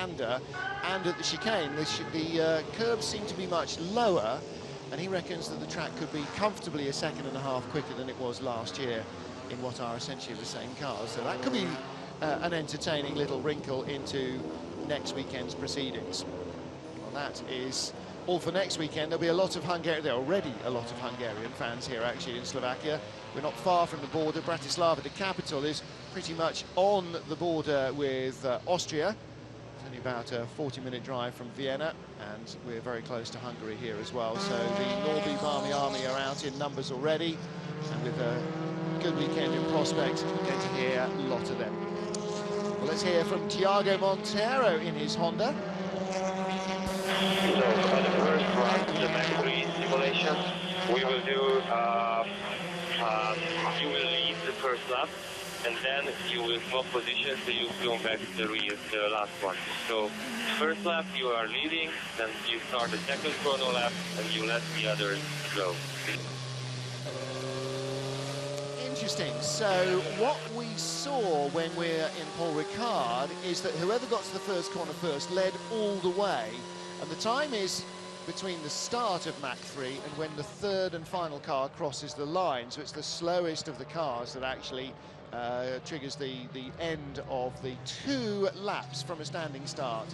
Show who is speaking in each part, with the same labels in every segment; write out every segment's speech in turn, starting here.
Speaker 1: left-hander, and at the chicane, the curbs seem to be much lower, and he reckons that the track could be comfortably a second and a half quicker than it was last year in what are essentially the same cars. So that could be an entertaining little wrinkle into next weekend's proceedings. Well, that is all for next weekend. There'll be a lot of there are already a lot of Hungarian fans here actually in Slovakia. We're not far from the border. Bratislava, the capital, is pretty much on the border with Austria. It's only about a 40-minute drive from Vienna, and we're very close to Hungary here as well. So the Norby Barmy Army are out in numbers already, and with a good weekend in prospect, we're going to hear a lot of them. Well, let's hear from Thiago Monteiro in his Honda.
Speaker 2: So for the first run, the Mach 3 simulation, we will do, you will lead the first lap, and then you will swap positions, so you go back to the last one. So first lap you are leading, then you start the second chrono lap, and you let the others go.
Speaker 1: Interesting. So what we saw when we're in Paul Ricard is that whoever got to the first corner first led all the way. And the time is between the start of Mach 3 and when the third and final car crosses the line. So it's the slowest of the cars that actually triggers the end of the 2 laps from a standing start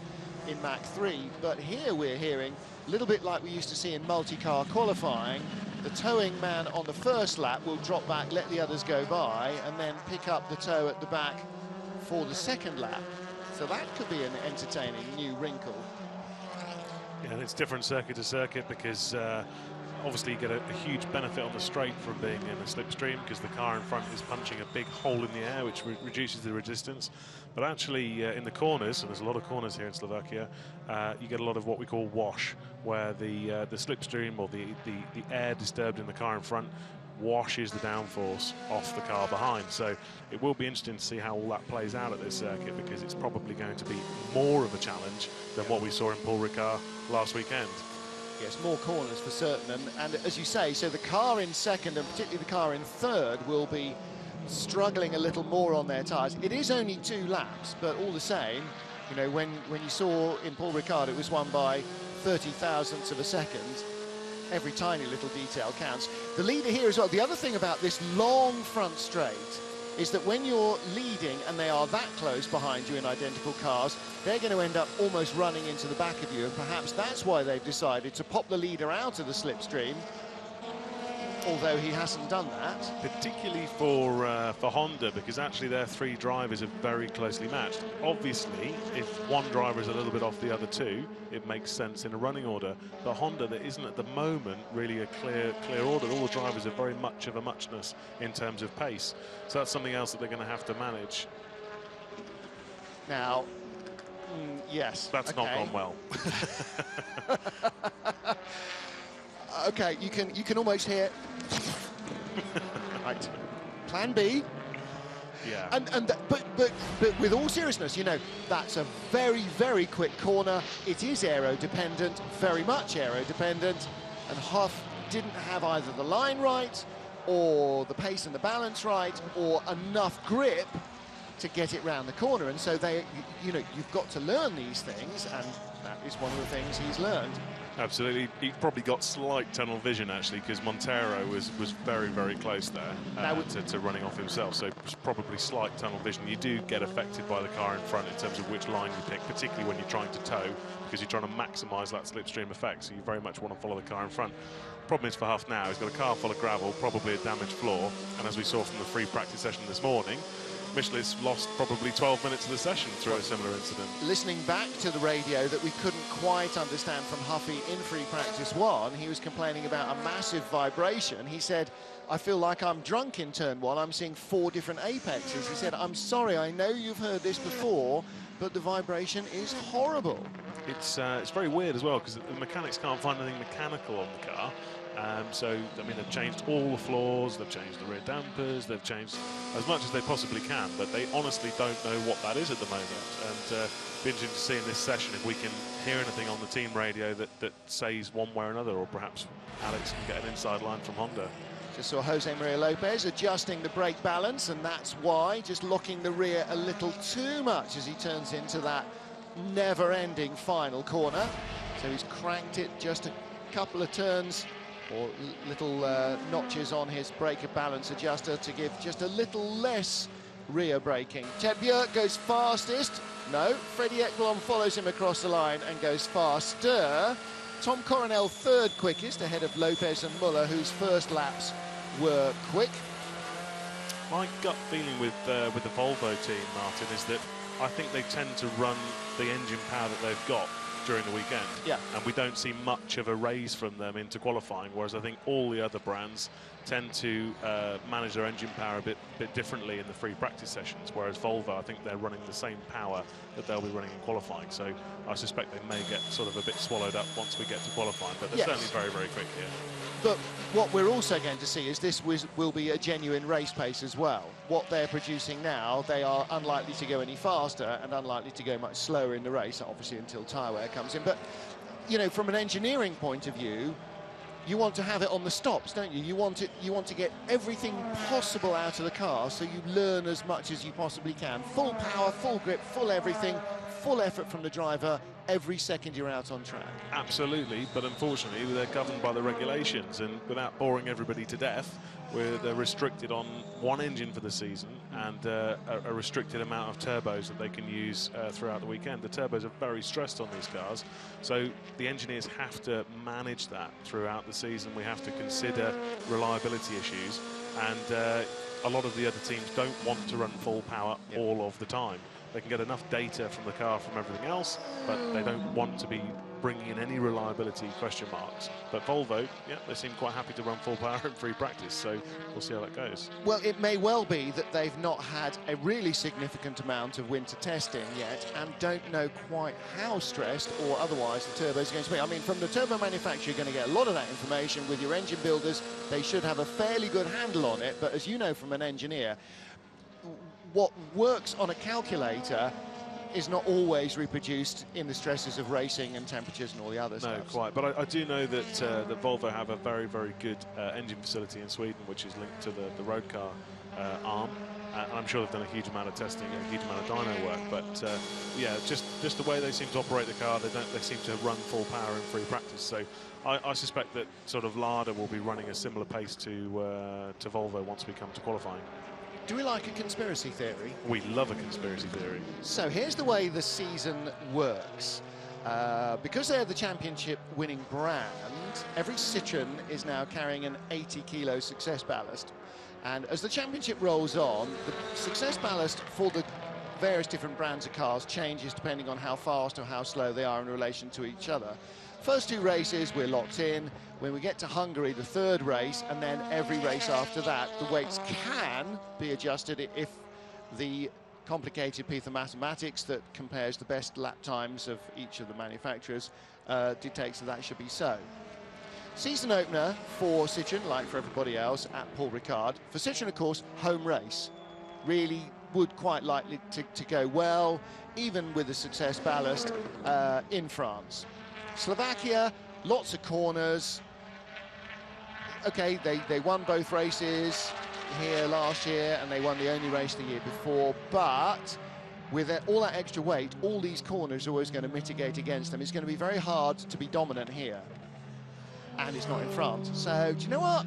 Speaker 1: in Mach 3. But here we're hearing, a little bit like we used to see in multi-car qualifying, the towing man on the first lap will drop back, let the others go by, and then pick up the tow at the back for the second lap. So that could be an entertaining new wrinkle.
Speaker 3: Yeah, and it's different circuit to circuit because obviously you get a huge benefit on the straight from being in a slipstream because the car in front is punching a big hole in the air, which reduces the resistance. But actually in the corners, and there's a lot of corners here in Slovakia, you get a lot of what we call wash, where the slipstream or the air disturbed in the car in front washes the downforce off the car behind. So it will be interesting to see how all that plays out at this circuit, because it's probably going to be more of a challenge than what we saw in Paul Ricard last weekend.
Speaker 1: Yes, more corners for certain, and as you say, so the car in second and particularly the car in third will be struggling a little more on their tyres. It is only 2 laps, but all the same, you know, when you saw in Paul Ricard it was won by 30 thousandths of a second. Every tiny little detail counts. The leader here as well. The other thing about this long front straight is that when you're leading and they are that close behind you in identical cars, they're going to end up almost running into the back of you, and perhaps that's why they've decided to pop the leader out of the slipstream, although he hasn't done that.
Speaker 3: Particularly for Honda, because actually their 3 drivers are very closely matched. Obviously, if one driver is a little bit off the other 2, it makes sense in a running order. But Honda, there isn't at the moment really a clear order. All the drivers are very much of a muchness in terms of pace. So that's something else that they're going to have to manage.
Speaker 1: Now, yes.
Speaker 3: That's
Speaker 1: okay.
Speaker 3: not gone well.
Speaker 1: Okay, you can almost hear. Right, Plan B.
Speaker 3: Yeah.
Speaker 1: But with all seriousness, you know, that's a very, very quick corner. It is aero dependent, very much aero dependent, and Huff didn't have either the line right, or the pace and the balance right, or enough grip to get it round the corner. And so you know, you've got to learn these things, and that is one of the things he's learned.
Speaker 3: Absolutely. He probably got slight tunnel vision, actually, because Monteiro was very, very close there to running off himself. So it was probably slight tunnel vision. You do get affected by the car in front in terms of which line you pick, particularly when you're trying to tow, because you're trying to maximise that slipstream effect. So you very much want to follow the car in front. Problem is for Huff now, he's got a car full of gravel, probably a damaged floor. And as we saw from the free practice session this morning, Michelis lost probably 12 minutes of the session through a similar incident.
Speaker 1: Listening back to the radio that we couldn't quite understand from Huffy in free practice 1, he was complaining about a massive vibration. He said, I feel like I'm drunk in turn 1. I'm seeing 4 different apexes. He said, I'm sorry, I know you've heard this before, but the vibration is horrible.
Speaker 3: It's very weird as well, because the mechanics can't find anything mechanical on the car. So, I mean, they've changed all the floors, they've changed the rear dampers, they've changed as much as they possibly can, but they honestly don't know what that is at the moment. And be interesting to see in this session if we can hear anything on the team radio that says one way or another, or perhaps Alex can get an inside line from Honda.
Speaker 1: Just saw Jose Maria Lopez adjusting the brake balance, and that's why, just locking the rear a little too much as he turns into that never-ending final corner. So he's cranked it just a couple of turns or little notches on his breaker balance adjuster to give just a little less rear braking. Ted Björk goes fastest. No, Freddie Ekblom follows him across the line and goes faster. Tom Coronel third quickest, ahead of Lopez and Muller, whose first laps were quick.
Speaker 3: My gut feeling with the Volvo team, Martin, is that I think they tend to run the engine power that they've got during the weekend.
Speaker 1: Yeah.
Speaker 3: And we don't see much of a raise from them into qualifying, whereas I think all the other brands tend to manage their engine power a bit differently in the free practice sessions, whereas Volvo, I think they're running the same power that they'll be running in qualifying. So I suspect they may get sort of a bit swallowed up once we get to qualifying, but they're certainly very, very quick here.
Speaker 1: But what we're also going to see is this will be a genuine race pace as well. What they're producing now, they are unlikely to go any faster and unlikely to go much slower in the race, obviously until tyre wear comes in. But, you know, from an engineering point of view, you want to have it on the stops, don't you? You want to get everything possible out of the car, so you learn as much as you possibly can. Full power, full grip, full everything, full effort from the driver every second you're out on track. Absolutely,
Speaker 3: but unfortunately they're governed by the regulations, and without boring everybody to death, they're restricted on one engine for the season and a restricted amount of turbos that they can use throughout the weekend. The turbos are very stressed on these cars, so the engineers have to manage that throughout the season. We have to consider reliability issues, and a lot of the other teams don't want to run full power all of the time. They can get enough data from the car from everything else, but they don't want to be bringing in any reliability question marks. But Volvo, yeah, they seem quite happy to run full power in free practice, so we'll see how that goes.
Speaker 1: Well, it may well be that they've not had a really significant amount of winter testing yet and don't know quite how stressed or otherwise the turbos are going to be. I mean, from the turbo manufacturer, you're going to get a lot of that information. With your engine builders, they should have a fairly good handle on it, but as you know from an engineer, what works on a calculator is not always reproduced in the stresses of racing and temperatures and all the other stuff.
Speaker 3: No, quite. But I do know that that Volvo have a very, very good engine facility in Sweden, which is linked to the road car arm. And I'm sure they've done a huge amount of testing and a huge amount of dyno work. But yeah, just the way they seem to operate the car, they seem to run full power in free practice. So I suspect that sort of Lada will be running a similar pace to Volvo once we come to qualifying.
Speaker 1: Do we like a conspiracy theory?
Speaker 3: We love a conspiracy theory.
Speaker 1: So here's the way the season works. Because they're the championship winning brand, every Citroën is now carrying an 80-kilo success ballast. And as the championship rolls on, the success ballast for the various different brands of cars changes depending on how fast or how slow they are in relation to each other. First two races, we're locked in. When we get to Hungary, the third race, and then every race after that, the weights can be adjusted if the complicated piece of mathematics that compares the best lap times of each of the manufacturers dictates that should be so. Season opener for Citroën, like for everybody else, at Paul Ricard. For Citroën, of course, home race. Really would quite likely to go well, even with the success ballast in France. Slovakia, lots of corners. Okay, they won both races here last year, and they won the only race the year before, but with all that extra weight, all these corners are always going to mitigate against them. It's going to be very hard to be dominant here, and it's not in France. So, do you know what?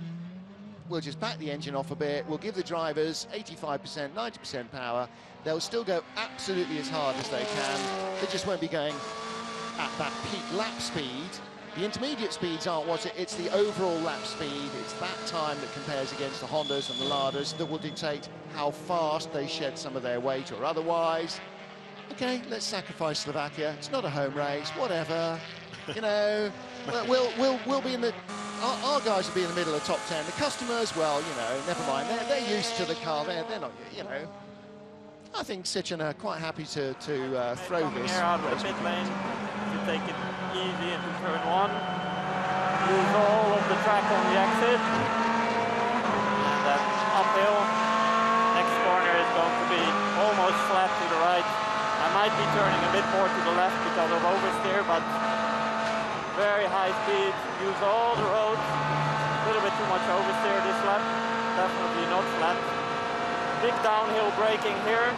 Speaker 1: We'll just back the engine off a bit. We'll give the drivers 85%, 90% power. They'll still go absolutely as hard as they can. They just won't be going at that peak lap speed. The intermediate speeds aren't what it's the overall lap speed. It's that time that compares against the Hondas and the Ladas that will dictate how fast they shed some of their weight or otherwise. Okay, let's sacrifice Slovakia. It's not a home race, whatever. You know, we'll be in the... Our guys will be in the middle of top 10. The customers, well, you know, never mind. They're used to the car. They're not, you know. I think Citroën are quite happy to throw this.
Speaker 4: Here out of the pit lane to take it easy into turn one. Use all of the track on the exit. And then uphill. Next corner is going to be almost flat to the right. I might be turning a bit more to the left because of oversteer, but very high speed. Use all the roads. A little bit too much oversteer this lap. Definitely not flat. Big downhill braking here.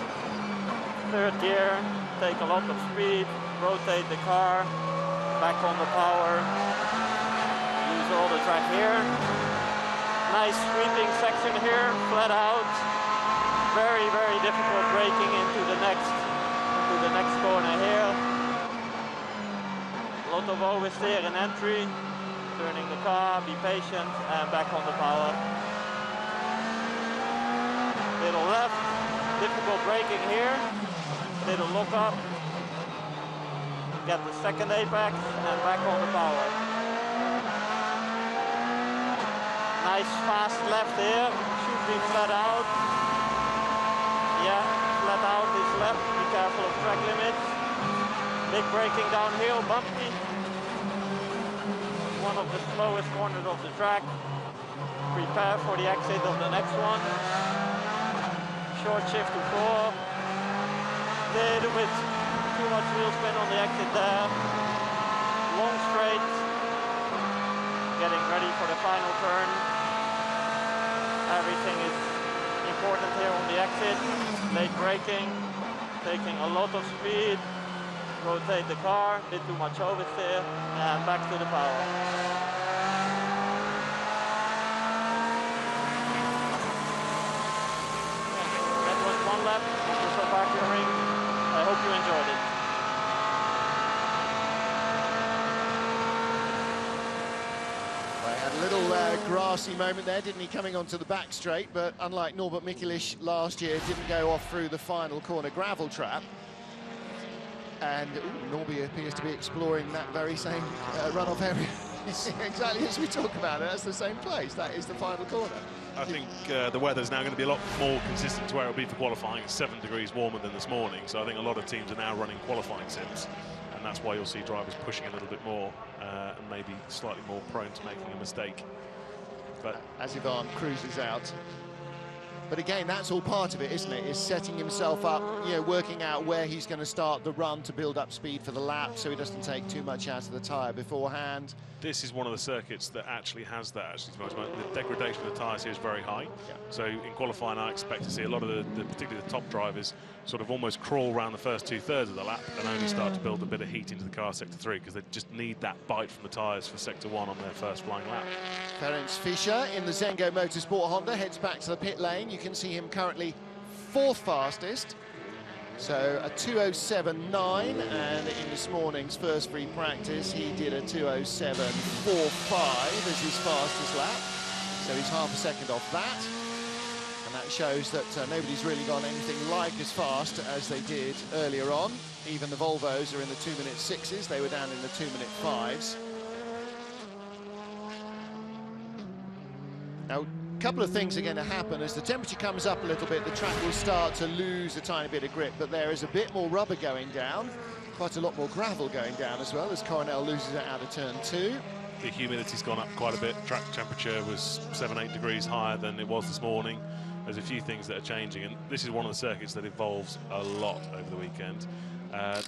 Speaker 4: Third gear. take a lot of speed, rotate the car, back on the power, use all the track here. Nice sweeping section here, flat out. Very, very difficult braking into the next corner here. A lot of oversteer and entry, turning the car, be patient, and back on the power. Little left, difficult braking here, little look up, get the second apex, and back on the power. Nice fast left here, should be flat out. Yeah, flat out is left, be careful of track limits. Big braking downhill, bumpy. One of the slowest corners of the track. Prepare for the exit of the next one. Short shift to 4. Little bit too much wheel spin on the exit there. Long straight. Getting ready for the final turn. Everything is important here on the exit. Late braking, taking a lot of speed. Rotate the car, bit too much oversteer, and back to the power. That was one lap of the Slovakia ring. I hope you enjoyed it.
Speaker 1: Well, he had a little grassy moment there, didn't he, coming onto the back straight, but unlike Norbert Mikulich last year, didn't go off through the final corner gravel trap. And Norby appears to be exploring that very same runoff area. Exactly as we talk about it, that's the same place. That is the final corner.
Speaker 3: I think the weather's now going to be a lot more consistent to where it'll be for qualifying. It's 7 degrees warmer than this morning, so I think a lot of teams are now running qualifying sims, and that's why you'll see drivers pushing a little bit more and maybe slightly more prone to making a mistake. But
Speaker 1: as Ivan cruises out. But again, that's all part of it, isn't it? Is setting himself up, you know, working out where he's going to start the run to build up speed for the lap so he doesn't take too much out of the tyre beforehand.
Speaker 3: this is one of the circuits that actually has that. Actually, the degradation of the tyres here is very high.
Speaker 1: Yeah.
Speaker 3: So in qualifying, I expect to see a lot of particularly the top drivers, sort of almost crawl around the first 2/3 of the lap and only start to build a bit of heat into the car sector 3 because they just need that bite from the tyres for sector 1 on their first flying lap.
Speaker 1: Ferenc Fischer in the Zengo Motorsport Honda heads back to the pit lane. You can see him currently 4th fastest. So a 2:07.9, and in this morning's first free practice he did a 2:07.45 as his fastest lap. So he's half a second off that. And that shows that nobody's really gone anything like as fast as they did earlier on. Even the Volvos are in the 2-minute 6s. They were down in the 2-minute 5s. Now, a couple of things are going to happen. As the temperature comes up a little bit, the track will start to lose a tiny bit of grip, but there is a bit more rubber going down, quite a lot more gravel going down as well as Coronel loses it out of turn 2.
Speaker 3: The humidity's gone up quite a bit. Track temperature was 7-8 degrees higher than it was this morning. There's a few things that are changing, and this is one of the circuits that evolves a lot over the weekend.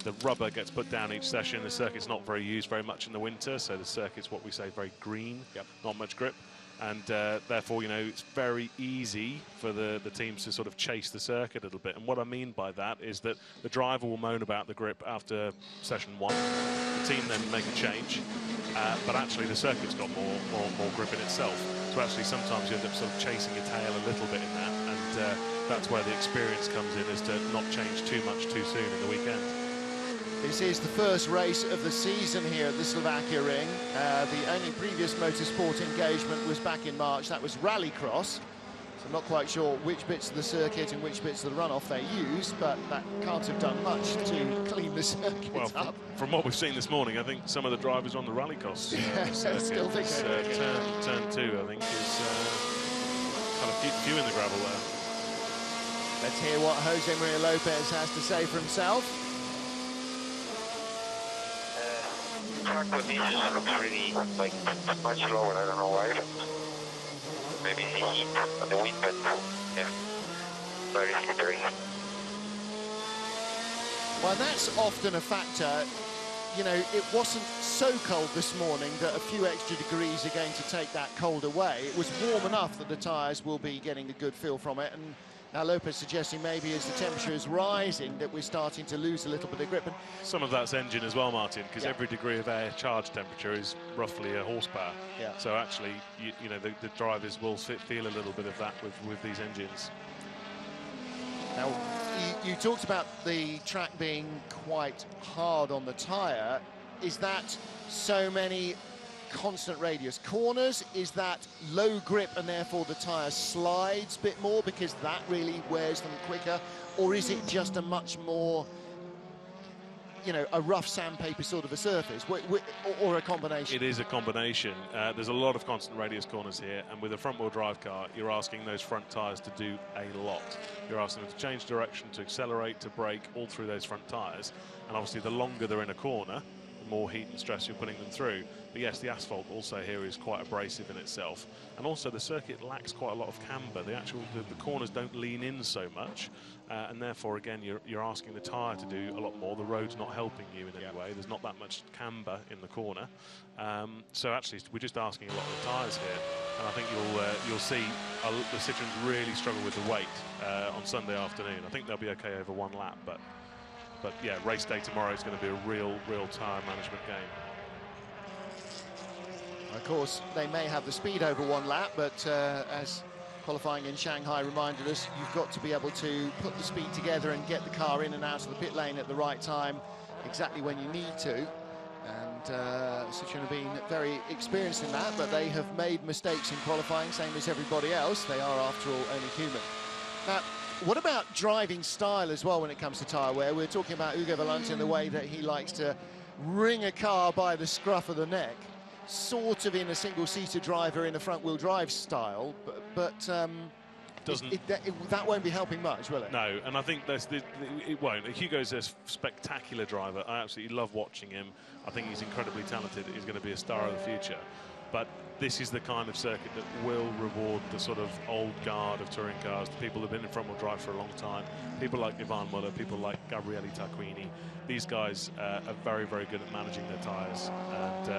Speaker 3: The rubber gets put down each session. The circuit's not very used very much in the winter, so the circuit's what we say very green, not much grip. And therefore, you know, it's very easy for the teams to sort of chase the circuit a little bit. And what I mean by that is that the driver will moan about the grip after session 1. The team then make a change, but actually the circuit's got more grip in itself. So actually sometimes you end up sort of chasing your tail a little bit in that, and that's where the experience comes in, is to not change too much too soon in the weekend.
Speaker 1: This is the first race of the season here at the Slovakia Ring. The only previous motorsport engagement was back in March. That was Rallycross. So I'm not quite sure which bits of the circuit and which bits of the runoff they used, but that can't have done much to clean the circuit up.
Speaker 3: From what we've seen this morning, I think some of the drivers on the Rallycross circuit,
Speaker 1: still think
Speaker 3: turn 2, I think, is kind of few in the gravel there.
Speaker 1: Let's hear what Jose Maria Lopez has to say for himself.
Speaker 2: Track conditions looks really like much lower. I don't know why. Maybe the heat and the wind, but yeah, very slippery.
Speaker 1: Well, that's often a factor. You know, it wasn't so cold this morning that a few extra degrees are going to take that cold away. It was warm enough that the tyres will be getting a good feel from it, and Now Lopez suggesting maybe as the temperature is rising that we're starting to lose a little bit of grip. And
Speaker 3: some of that's engine as well, Martin, because
Speaker 1: yeah.
Speaker 3: every degree of air charge temperature is roughly a horsepower.
Speaker 1: Yeah.
Speaker 3: So actually, you know, the drivers will feel a little bit of that with these engines.
Speaker 1: Now, you talked about the track being quite hard on the tyre. Is that so many constant radius corners? Is that low grip and therefore the tyre slides a bit more because that really wears them quicker? Or is it just a much more, you know, a rough sandpaper sort of a surface, or a combination?
Speaker 3: It is a combination. There's a lot of constant radius corners here, and with a front-wheel drive car, you're asking those front tyres to do a lot. You're asking them to change direction, to accelerate, to brake, all through those front tyres. And obviously, the longer they're in a corner, the more heat and stress you're putting them through. But yes, the asphalt also here is quite abrasive in itself. And also the circuit lacks quite a lot of camber. The corners don't lean in so much. And therefore, again, you're asking the tyre to do a lot more. The road's not helping you in any way. There's not that much camber in the corner. So actually, we're just asking a lot of the tyres here. And I think you'll see the Citroens really struggle with the weight on Sunday afternoon. I think they'll be okay over one lap, but yeah, race day tomorrow is going to be a real tyre management game.
Speaker 1: Of course, they may have the speed over one lap, but as qualifying in Shanghai reminded us, you've got to be able to put the speed together and get the car in and out of the pit lane at the right time, exactly when you need to. And Citroën have been very experienced in that, but they have made mistakes in qualifying, same as everybody else. They are, after all, only human. Now, what about driving style as well when it comes to tyre wear? We're talking about Ugo Valente and the way that he likes to wring a car by the scruff of the neck, sort of in a single-seater driver in a front-wheel drive style, but that won't be helping much, will it?
Speaker 3: No, and I think it won't. Hugo's a spectacular driver. I absolutely love watching him. I think he's incredibly talented. He's going to be a star of the future. But this is the kind of circuit that will reward the sort of old guard of touring cars, the people who've been in front-wheel drive for a long time, people like Ivan Muller, people like Gabriele Tarquini. These guys are very, very good at managing their tyres, and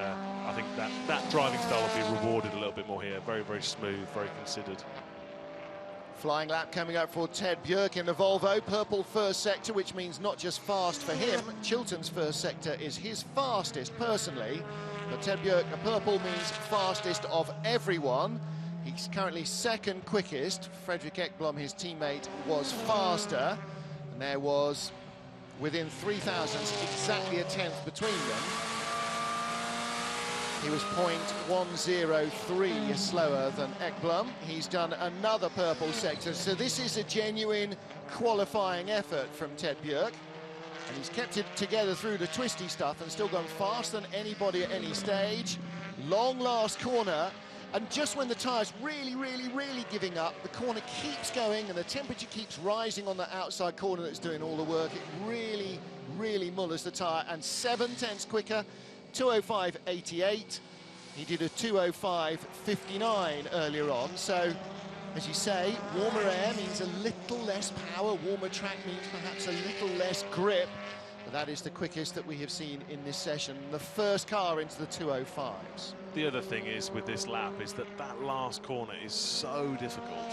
Speaker 3: I think that driving style will be rewarded a little bit more here. Very, very smooth, very considered.
Speaker 1: Flying lap coming up for Ted Björk in the Volvo. Purple first sector, which means not just fast for him. Chilton's first sector is his fastest, personally. But Ted Björk, the purple means fastest of everyone. He's currently second quickest. Fredrik Ekblom, his teammate, was faster. And there was, within 3 thousandths, exactly a tenth between them. He was 0.103 slower than Ekblom. He's done another purple sector. So this is a genuine qualifying effort from Ted Björk. And he's kept it together through the twisty stuff and still gone faster than anybody at any stage. Long last corner. And just when the tyre's really, really, really giving up, the corner keeps going and the temperature keeps rising on the outside corner that's doing all the work. It really, really mullers the tyre. And 7 tenths quicker. 2:05.88. He did a 2:05.59 earlier on. So, as you say, warmer air means a little less power. Warmer track means perhaps a little less grip. But that is the quickest that we have seen in this session. The first car into the 2:05s.
Speaker 3: The other thing is with this lap is that last corner is so difficult.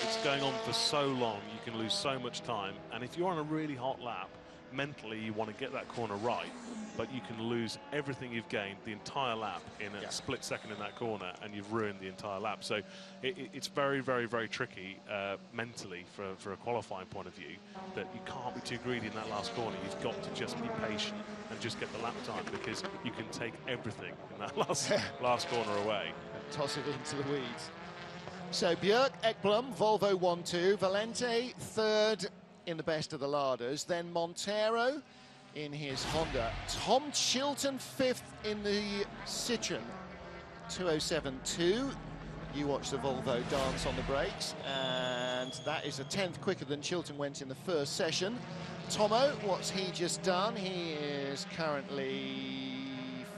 Speaker 3: It's going on for so long. You can lose so much time. And if you're on a really hot lap, mentally you want to get that corner right, but you can lose everything you've gained the entire lap in a split second in that corner, and you've ruined the entire lap. So it's very, very, very tricky mentally for a qualifying point of view, that you can't be too greedy in that last corner. You've got to just be patient and just get the lap time, because you can take everything in that last corner away.
Speaker 1: And toss it into the weeds. So Björk, Ekblom, Volvo 1-2, Valente third in the best of the larders, then Montero in his Honda. Tom Chilton fifth in the Citroën, 2:07.2. You watch the Volvo dance on the brakes, and that is a tenth quicker than Chilton went in the first session. Tomo, what's he just done? He is currently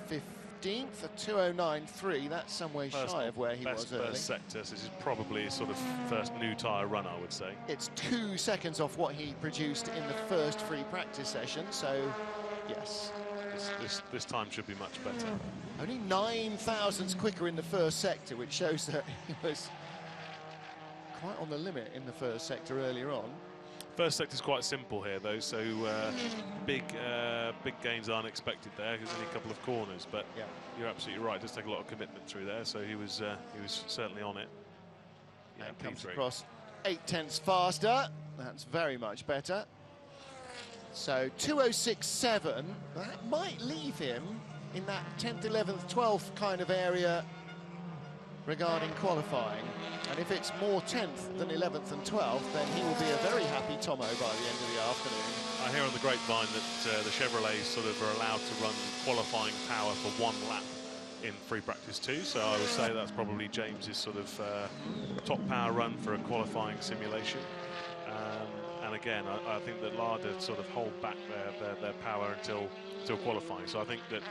Speaker 1: 15th, a 2:09.3. That's some way shy of where he was early.
Speaker 3: First sector, so this is probably his sort of first new tyre run, I would say.
Speaker 1: It's 2 seconds off what he produced in the first free practice session, so yes.
Speaker 3: This time should be much better.
Speaker 1: Only 9 thousandths quicker in the first sector, which shows that he was quite on the limit in the first sector earlier on.
Speaker 3: First sector is quite simple here, though, so big gains aren't expected there. There's only a couple of corners, but
Speaker 1: yeah,
Speaker 3: you're absolutely right. It does take a lot of commitment through there, so he was certainly on it. Yeah,
Speaker 1: and comes
Speaker 3: P3.
Speaker 1: across 0.8 faster. That's very much better. So 2:06.7. That might leave him in that 10th, 11th, 12th kind of area regarding qualifying. And if it's more 10th than 11th and 12th, then he will be a very happy Tomo by the end of the afternoon.
Speaker 3: I hear on the grapevine that the Chevrolets sort of are allowed to run qualifying power for 1 lap in free practice 2, so I would say that's probably James's sort of top power run for a qualifying simulation. And again, I think that Lada sort of hold back their power until qualifying. So I think that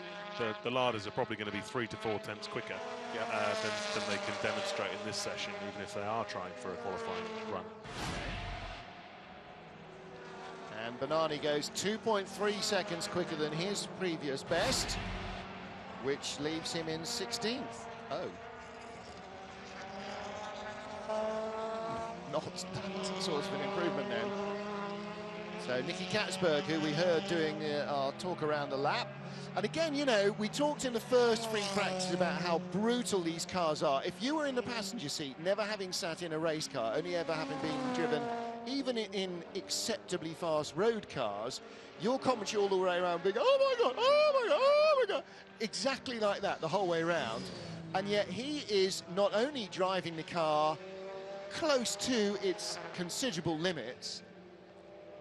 Speaker 3: the Ladas are probably going to be 3 to 4 tenths quicker than they can demonstrate in this session, even if they are trying for a qualifying run.
Speaker 1: And Banani goes 2.3 seconds quicker than his previous best, which leaves him in 16th. Oh. Not that sort of an improvement then. So Nicky Katzberg, who we heard doing our talk around the lap. And again, you know, we talked in the first free practice about how brutal these cars are. If you were in the passenger seat, never having sat in a race car, only ever having been driven even in acceptably fast road cars, your commentary all the way around being, oh my God, oh my God, oh my God. Exactly like that the whole way around. And yet he is not only driving the car close to its considerable limits,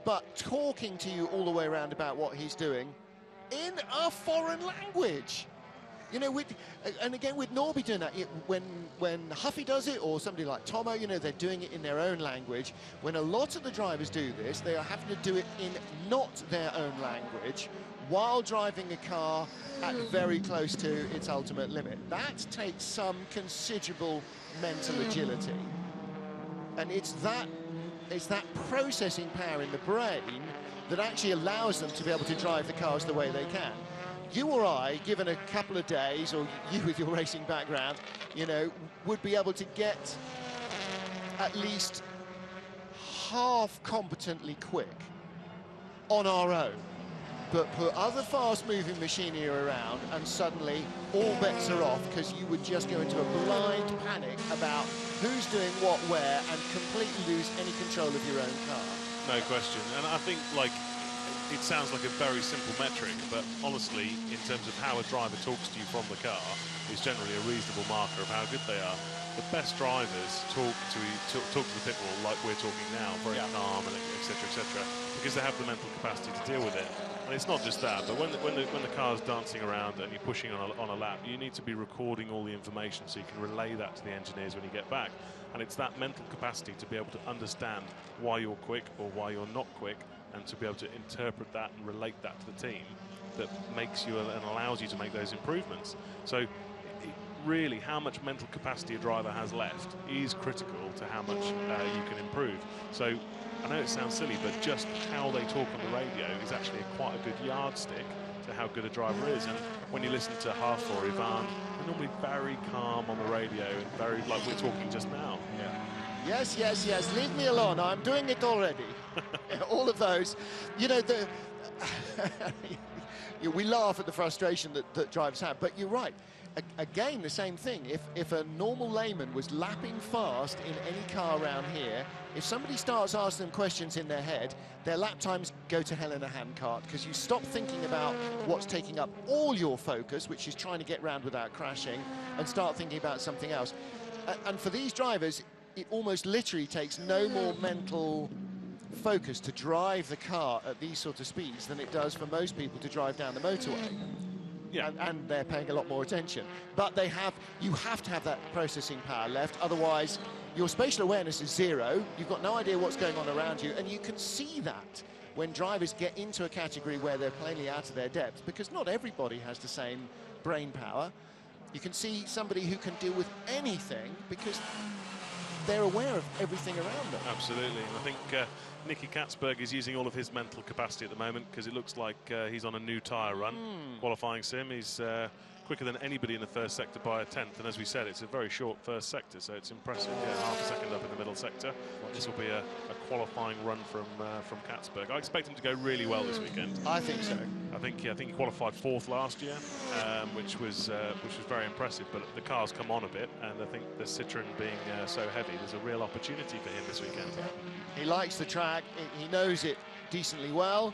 Speaker 1: but talking to you all the way around about what he's doing in a foreign language. You know, and again with Norby doing that, when Huffy does it, or somebody like Tomo, you know, they're doing it in their own language. When a lot of the drivers do this, they are having to do it in not their own language while driving a car at very close to its ultimate limit. That takes some considerable mental agility. And it's that processing power in the brain that actually allows them to be able to drive the cars the way they can. You or I, given a couple of days, or you with your racing background, you know, would be able to get at least half competently quick on our own. But put other fast-moving machinery around and suddenly all bets are off, because you would just go into a blind panic about who's doing what where and completely lose any control of your own car.
Speaker 3: No question. And I think, like, it sounds like a very simple metric, but honestly, in terms of how a driver talks to you from the car, is generally a reasonable marker of how good they are. The best drivers talk to the pit wall like we're talking now, very calm and etc., because they have the mental capacity to deal with it. And it's not just that, but when the car's dancing around and you're pushing on a lap, you need to be recording all the information so you can relay that to the engineers when you get back. And it's that mental capacity to be able to understand why you're quick or why you're not quick, and to be able to interpret that and relate that to the team, that makes you and allows you to make those improvements. So really, how much mental capacity a driver has left is critical to how much you can improve. So I know it sounds silly, but just how they talk on the radio is actually quite a good yardstick to how good a driver is. And when you listen to Huff or Ivan, they're normally very calm on the radio and very, like we're talking just now.
Speaker 1: Yes, yes, yes, leave me alone, I'm doing it already. All of those, you know, we laugh at the frustration that drivers have, but you're right. Again, the same thing. If a normal layman was lapping fast in any car around here, if somebody starts asking them questions in their head, their lap times go to hell in a handcart, because you stop thinking about what's taking up all your focus, which is trying to get round without crashing, and start thinking about something else. And for these drivers, it almost literally takes no more mental focus to drive the car at these sort of speeds than it does for most people to drive down the motorway.
Speaker 3: Yeah.
Speaker 1: And they're paying a lot more attention. But you have to have that processing power left, otherwise your spatial awareness is zero, you've got no idea what's going on around you, and you can see that when drivers get into a category where they're plainly out of their depth, because not everybody has the same brain power. You can see somebody who can deal with anything because they're aware of everything around them.
Speaker 3: Absolutely. And I think Nicky Katzberg is using all of his mental capacity at the moment, because it looks like he's on a new tyre run. Qualifying sim, he's quicker than anybody in the first sector by a tenth, and as we said, it's a very short first sector, so it's impressive. Yeah, half a second up in the middle sector. This will be a qualifying run from Katzberg. I expect him to go really well this weekend.
Speaker 1: I think so.
Speaker 3: I think he qualified 4th last year, which was very impressive. But the car's come on a bit, and I think the Citroen being so heavy, there's a real opportunity for him this weekend.
Speaker 1: He likes the track. He knows it decently well.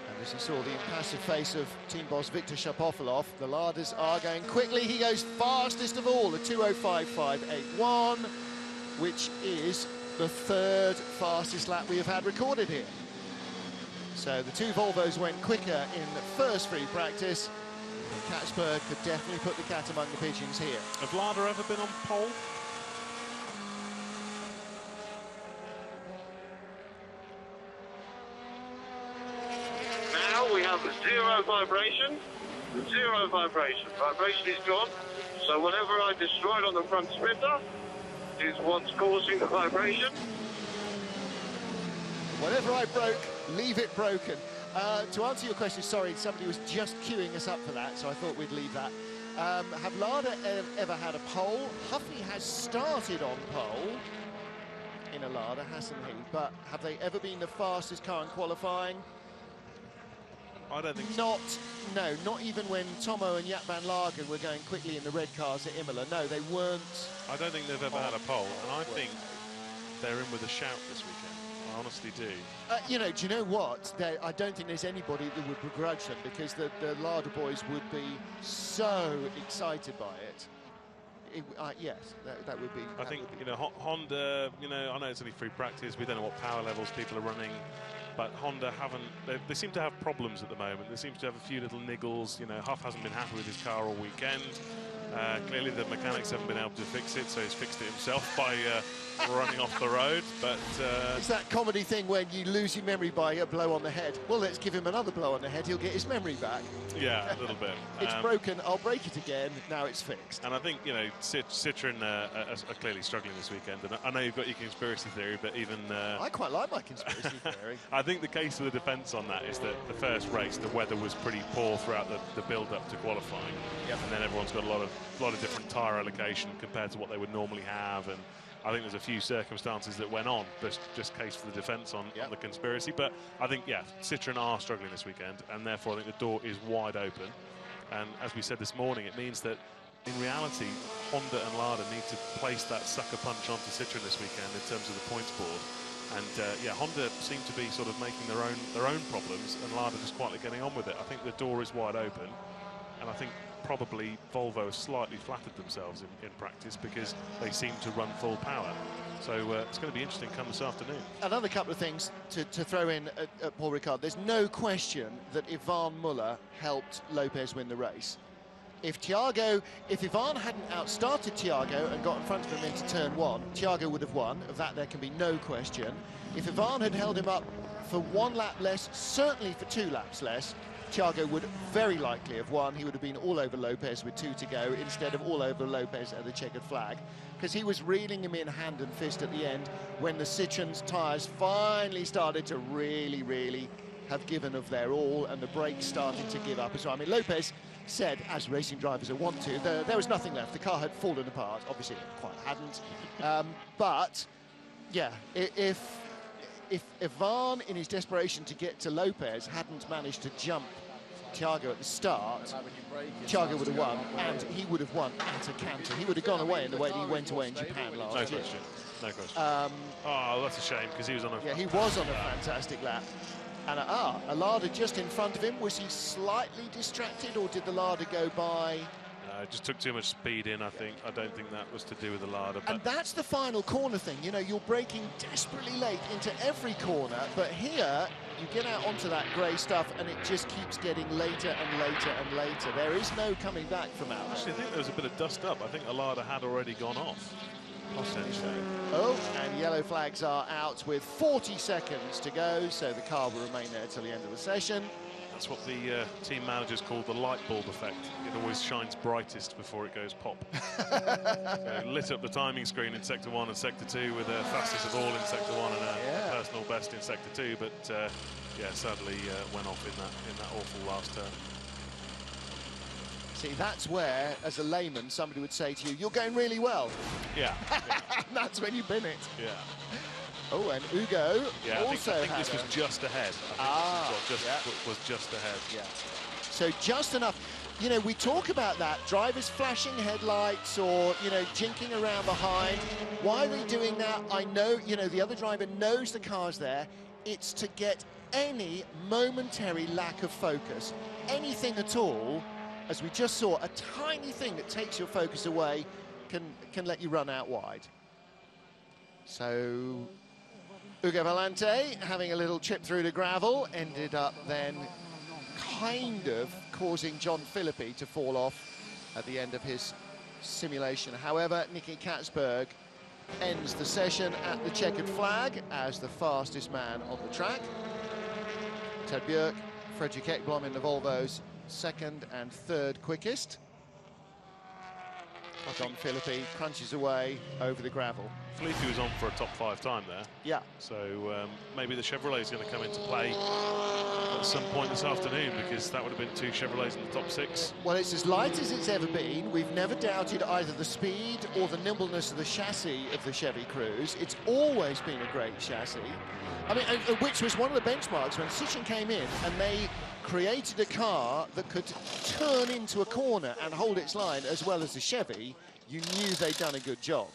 Speaker 1: And as you saw the impassive face of team boss Victor Shapovalov, the Ladas are going quickly. He goes fastest of all, the 2:05.581, which is the 3rd fastest lap we have had recorded here. So the 2 Volvos went quicker in the first free practice. Katzberg could definitely put the cat among the pigeons here.
Speaker 3: Have Lada ever been on pole?
Speaker 2: Now we have 0 vibration. 0 vibration. Vibration is gone. So whatever I destroyed on the front splitter is what's causing the vibration.
Speaker 1: Whatever I broke, leave it broken. To answer your question, sorry, somebody was just queuing us up for that, so I thought we'd leave that. Have Lada ever had a pole? Huffy has started on pole in a Lada, hasn't he? But have they ever been the fastest car in qualifying?
Speaker 3: I don't think so.
Speaker 1: Not even when Tomo and Jaap van Lagen were going quickly in the red cars at Imola. No, they weren't.
Speaker 3: I don't think they've ever had a pole, and I think they're in with a shout this weekend. I honestly do.
Speaker 1: Do you know what? I don't think there's anybody that would begrudge them, because the Lada boys would be so excited by it. Yes, that would be.
Speaker 3: I think, Honda, I know it's only free practice, we don't know what power levels people are running, but Honda they seem to have problems at the moment. There seems to have a few little niggles. Huff hasn't been happy with his car all weekend. Clearly the mechanics haven't been able to fix it, so he's fixed it himself by running off the road. But
Speaker 1: it's that comedy thing when you lose your memory by a blow on the head. Well, let's give him another blow on the head, he'll get his memory back.
Speaker 3: Yeah, a little bit.
Speaker 1: It's broken, I'll break it again, now it's fixed.
Speaker 3: And I think, Citroen are clearly struggling this weekend. And I know you've got your conspiracy theory, but even...
Speaker 1: I quite like my conspiracy theory.
Speaker 3: I think the case for the defence on that is that the first race, the weather was pretty poor throughout the build-up to qualifying. Yep. And then everyone's got a lot of different tyre allocation compared to what they would normally have, and I think there's a few circumstances that went on, but just case for the defence on the conspiracy. But I think, Citroen are struggling this weekend, and therefore I think the door is wide open. And as we said this morning, it means that in reality, Honda and Lada need to place that sucker punch onto Citroen this weekend in terms of the points board. And Honda seem to be sort of making their own problems, and Lada just quietly getting on with it. I think the door is wide open, and I think probably Volvo has slightly flattered themselves in practice, because they seem to run full power. So it's going to be interesting come this afternoon. Another
Speaker 1: couple of things to throw in at Paul Ricard. There's no question that Ivan Muller helped Lopez win the race. If Ivan hadn't outstarted Thiago and got in front of him into turn 1, Thiago would have won. Of that there can be no question. If Ivan had held him up for 1 lap less, certainly for 2 laps less, Thiago would very likely have won. He would have been all over Lopez with 2 to go, instead of all over Lopez at the checkered flag, because he was reeling him in hand and fist at the end when the Citroen's tyres finally started to really have given of their all, and the brakes started to give up as well. I mean, Lopez said, as racing drivers are wont to, there was nothing left. The car had fallen apart. Obviously, it quite hadn't. But, yeah, if Ivan, in his desperation to get to Lopez, hadn't managed to jump Thiago at the start, Thiago would have won, and he would have won at a canter. He would have gone away in the way that he went away in Japan last year.
Speaker 3: No question. Oh, that's a shame, because he was on a...
Speaker 1: Yeah, he was on a fantastic lap. And a Lada just in front of him. Was he slightly distracted, or did the Lada go by?
Speaker 3: Just took too much speed in, I think. I don't think that was to do with the Lada.
Speaker 1: And that's the final corner thing. You're braking desperately late into every corner, but here you get out onto that grey stuff and it just keeps getting later and later and later. There is no coming back from out.
Speaker 3: Actually, I think there was a bit of dust up. I think a Lada had already gone off.
Speaker 1: Oh, and yellow flags are out with 40 seconds to go, so the car will remain there till the end of the session.
Speaker 3: That's what the team managers call the light bulb effect. It always shines brightest before it goes pop. So lit up the timing screen in Sector 1 and Sector 2 with a fastest of all in Sector 1 and a personal best in Sector 2, but yeah, sadly went off in that awful last turn.
Speaker 1: See, that's where, as a layman, somebody would say to you, "You're going really well."
Speaker 3: Yeah.
Speaker 1: And that's when you bin it.
Speaker 3: Yeah.
Speaker 1: Oh, and Ugo also
Speaker 3: I think this was just ahead. Was just ahead.
Speaker 1: Yeah. So just enough. You know, we talk about that, drivers flashing headlights or, you know, jinking around behind. Why are they doing that? I know, you know, the other driver knows the car's there. It's to get any momentary lack of focus, anything at all. As we just saw, a tiny thing that takes your focus away can let you run out wide. So Ugo Valente having a little chip through the gravel, ended up then kind of causing John Philippi to fall off at the end of his simulation. However, Nicky Katzberg ends the session at the checkered flag as the fastest man on the track. Ted Björk, Fredrik Ekblom in the Volvos, second and third quickest. John Philippi crunches away over the gravel.
Speaker 3: Philippi was on for a top 5 time there.
Speaker 1: Yeah.
Speaker 3: So maybe the Chevrolet is going to come into play at some point this afternoon, because that would have been 2 Chevrolets in the top 6.
Speaker 1: Well, it's as light as it's ever been. We've never doubted either the speed or the nimbleness of the chassis of the Chevy Cruze. It's always been a great chassis. I mean, which was one of the benchmarks when Sitchin came in and they created a car that could turn into a corner and hold its line as well as the Chevy. You knew they'd done a good job,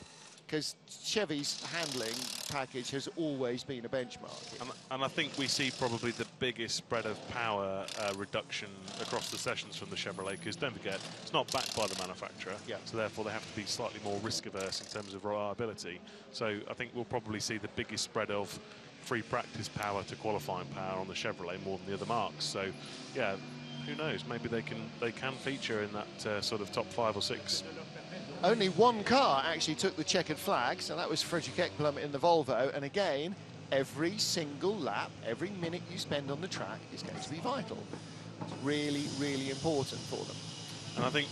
Speaker 1: because Chevy's handling package has always been a benchmark.
Speaker 3: And I think we see probably the biggest spread of power reduction across the sessions from the Chevrolet, because don't forget, it's not backed by the manufacturer, so therefore they have to be slightly more risk-averse in terms of reliability. So I think we'll probably see the biggest spread of free practice power to qualifying power on the Chevrolet more than the other marks. So yeah, who knows, maybe they can feature in that sort of top 5 or 6.
Speaker 1: Only one car actually took the checkered flag, so that was Fredrik Ekblom in the Volvo. And again, every single lap, every minute you spend on the track is going to be vital. It's really, really important for them.
Speaker 3: And I think